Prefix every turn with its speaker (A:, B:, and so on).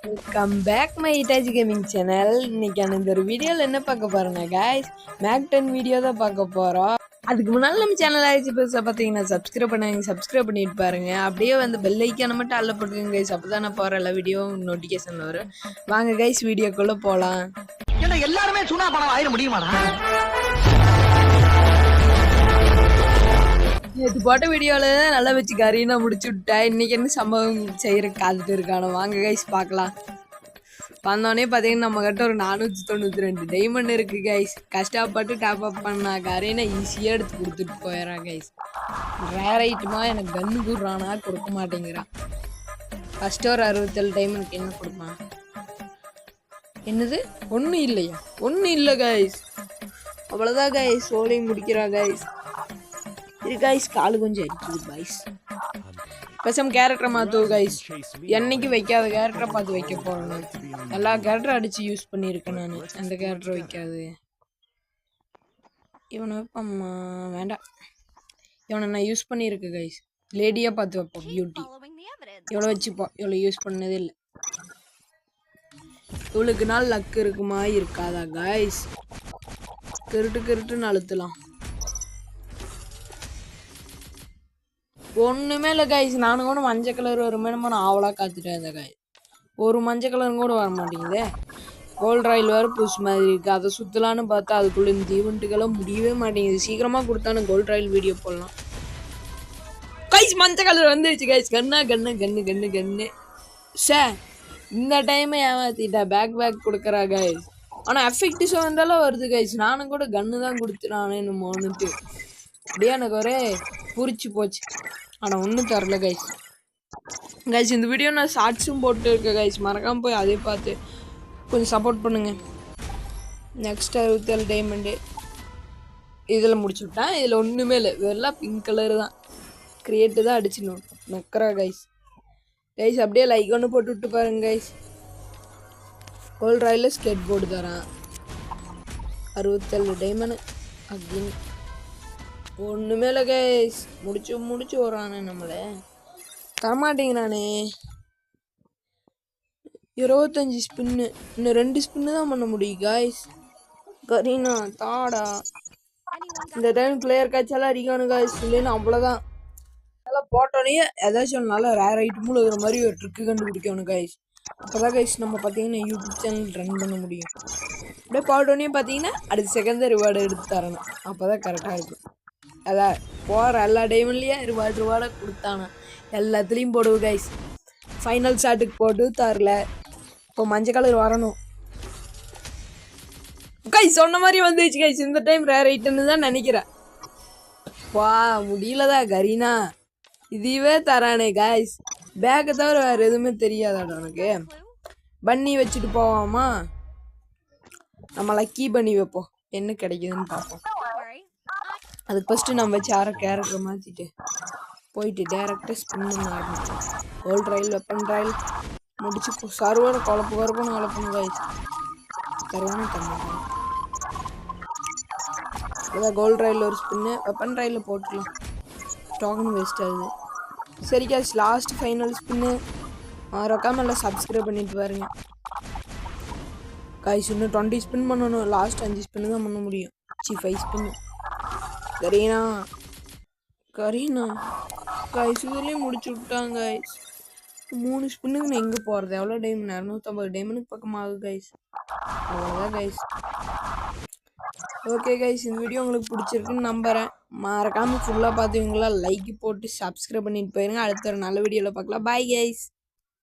A: Welcome back my Itachi gaming channel. இன்னைக்கான இந்த ஒரு வீடியோவில் என்ன பார்க்க போறோம்னா கைஸ், மேக் 10 வீடியோ தான் பார்க்க போகிறோம். அதுக்கு முன்னால் நம்ம சேனல் ஆயிடுச்சு புதுசாக பார்த்தீங்கன்னா சப்ஸ்கிரைப் பண்ணிட்டு பாருங்க. அப்படியே வந்து பெல் ஐக்கான மட்டும் அல்ல போட்டுருங்க கைஸ். அப்போ தான் நான் போகிற எல்லா வீடியோ நோட்டிஃபிகேஷன் வரும். வாங்க கைஸ் வீடியோக்குள்ளே போகலாம்.
B: எல்லாருமே சுனா பணம் ஆயிட முடியுமாடா?
A: நேற்று போட்ட வீடியோவில் நல்லா வச்சு கரீனா முடிச்சு விட்டேன். இன்றைக்கி என்ன சம்பவம் செய்கிற காத்துட்டு இருக்கானோ வாங்க கைஸ் பார்க்கலாம். வந்தோடனே பார்த்தீங்கன்னா நம்ம கிட்ட ஒரு 492 டைமண்ட் இருக்குது கைஸ். கஷ்டப்பட்டு டாப் அப் பண்ணா கரீனா ஈஸியாக எடுத்து கொடுத்துட்டு போயிடறான் கைஸ். ரேர் ஐட்டமாக எனக்கு கன்று கூடுறானா கொடுக்க மாட்டேங்கிறான். ஃபஸ்ட்டு ஒரு 67 டைமண்ட் என்ன கொடுப்பான்? என்னது ஒன்றும் இல்லையா? ஒன்றும் இல்லை கைஸ். அவ்வளோதான் கைஸ், சோலையும் முடிக்கிறா கைஸ். இது கைஸ் காலு கொஞ்சம் அடிக்குது கைஸ். பேசாம கேரக்டரை மாற்றுவோம் கைஸ். என்னைக்கு வைக்காத கேரக்டரை பார்த்து வைக்க போகிறேன். எல்லா கேரக்டரும் அடித்து யூஸ் பண்ணியிருக்கேன் நான். அந்த கேரக்டரை வைக்காது. இவனை வைப்பம்மா வேண்டாம். இவனை நான் யூஸ் பண்ணியிருக்கேன் கைஸ். லேடியாக பார்த்து வைப்போம். பியூட்டி எவ்வளோ வச்சுப்போம். எவ்வளோ யூஸ் பண்ணதே இல்லை. இவளுக்கு நாள் லக்கு இருக்குமா இருக்காதா கைஸ்? கிருட்டுன்னு அழுத்தலாம். ஒன்றுமே இல்லை கைஸ். நானும் கூட மஞ்சள் கலர் வருமே நம்ம நான் ஆவலாக காத்துட்டேன். இந்த காய் ஒரு மஞ்சள் கலரும் கூட வர மாட்டேங்குதே. கோல்ட் ராயில் வேறு புஷ் மாதிரி இருக்குது. அதை சுற்றலான்னு பார்த்தா அதுக்குள்ளே இந்த ஈவெண்ட்டுக்கெல்லாம் முடியவே மாட்டேங்குது. சீக்கிரமாக கொடுத்தானு கோல்ட் ராயில் வீடியோ போடலாம். கைஸ் மஞ்சள் கலர் வந்துருச்சு கைஸ். கண்ணு சார் இந்த டைமை ஏமாத்திட்டா. பேக் கொடுக்குறா கைஸ். ஆனால் எஃபெக்ட் ஷோ இருந்தாலும் வருது கைஸ். நானும் கூட கன்று தான் கொடுத்துட்டானே என்னமோன்னுட்டு அப்படியே எனக்கு ஒரே புரிச்சு போச்சு. ஆனால் ஒன்றும் தரல கைஸ். இந்த வீடியோ நான் ஷார்ட்ஸும் போட்டு இருக்கேன் கைஸ். மறக்காமல் போய் அதே பார்த்து கொஞ்சம் சப்போர்ட் பண்ணுங்கள். நெக்ஸ்ட் 67 டைமண்டு இதில் முடிச்சு விட்டேன். இதில் ஒன்றுமே இல்லை, வெறும் பிங்க் கலரு தான். கிரியேட்டு தான் அடிச்சிடணும் நொக்கரா கைஸ். அப்படியே லைக் ஒன்று போட்டு விட்டு பாருங்க கைஸ். கோல்ட் ராயில் ஸ்கேட் போர்டு தரேன். 67 டைமண்டு அப்படின்னு ஒன்றுமே இல்லை கைஸ். முடிச்சு வரானே நம்மளை தரமாட்டேங்கிறானே. 25 ஸ்பின்னு, இன்னும் 2 ஸ்பின்னு தான் பண்ண முடியும் கைஸ். கரீனா தாடா. இந்த டைம் பிளேயர் காய்ச்சாலாம் அடிக்கணும் கைஸ். இல்லைன்னு அவ்வளோதான். நல்லா போட்டோன்னே ஏதாச்சும் நல்லா ரேர் ஐட்டமும் இருக்கிற மாதிரி ஒரு ட்ரிக்கு கண்டுபிடிக்கணும் கைஸ். அப்போ தான் கைஸ் நம்ம பார்த்தீங்கன்னா யூடியூப் சேனல் ரன் பண்ண முடியும். அப்படியே போட்டோன்னே பார்த்தீங்கன்னா அடுத்த செகண்ட் ரிவார்டு எடுத்து தரணும். அப்போ தான் கரெக்டாக இருக்கும். அதான் போகிற எல்லா டைம்லேயும் ரிவார்டாக கொடுத்தானா எல்லாத்துலேயும் போடுவோம் கைஸ். ஃபைனல் ஷாட்டுக்கு போட்டு தரல. இப்போ மஞ்சள் கலர் வரணும் கைஸ். சொன்ன மாதிரி வந்துச்சு கைஸ். இந்த டைம் ரேர் ஐட்டம்னு தான் நினைக்கிறேன். வா முடியலதா கரீனா. இதுவே தரானே கைஸ். பேக்கை தவிர வேறு எதுவுமே தெரியாதாடா எனக்கு. பன்னி வச்சுட்டு போவாமா? நம்ம லக்கி பண்ணி வைப்போம். என்ன கிடைக்குதுன்னு பார்ப்போம். அதுக்கு ஃபஸ்ட்டு நம்ம வச்சு கேரக்டரை மாற்றிட்டு போயிட்டு டேரெக்டாக ஸ்பின் பண்ண ஆரம்பிச்சோம். கோல்ட் ராயில் வெப்பன் ராயில் முடிச்சு சர்வரை குழப்பணும் கைஸ். தருவானே தரமாட்டேன். அதான் கோல்ட் ராயில் ஒரு ஸ்பின்னு வெப்பன் ராயில் போட்டுக்கலாம். டோக்கன் வேஸ்ட் ஆகுது. சரி கைஸ், லாஸ்ட் ஃபைனல் ஸ்பின்னு. மறக்காம எல்லாம் சப்ஸ்கிரைப் பண்ணிட்டு பாருங்க கைஸ். இன்னும் 20 ஸ்பின் பண்ணணும். லாஸ்ட் 5 ஸ்பின்னு தான் பண்ண முடியும். 5 ஸ்பின்னு. கரீனா கைஸ் இதுலேயும் முடிச்சு விட்டாங்க கைஸ். 3 ஸ்பின்னுக்கு நான் எங்கே போகிறது? எவ்வளோ டைமண்ட்? 250 டைமண்டுக்கு பக்கமாகுது கைஸ். அவ்வளோதான் கைஸ். ஓகே கைஸ், இந்த வீடியோ உங்களுக்கு பிடிச்சிருக்குன்னு நம்புகிறேன். மறக்காமல் ஃபுல்லாக பார்த்தீங்களா லைக் போட்டு சப்ஸ்கிரைப் பண்ணிட்டு போயிருங்க. அடுத்த ஒரு நல்ல வீடியோவில் பார்க்கலாம். Bye guys.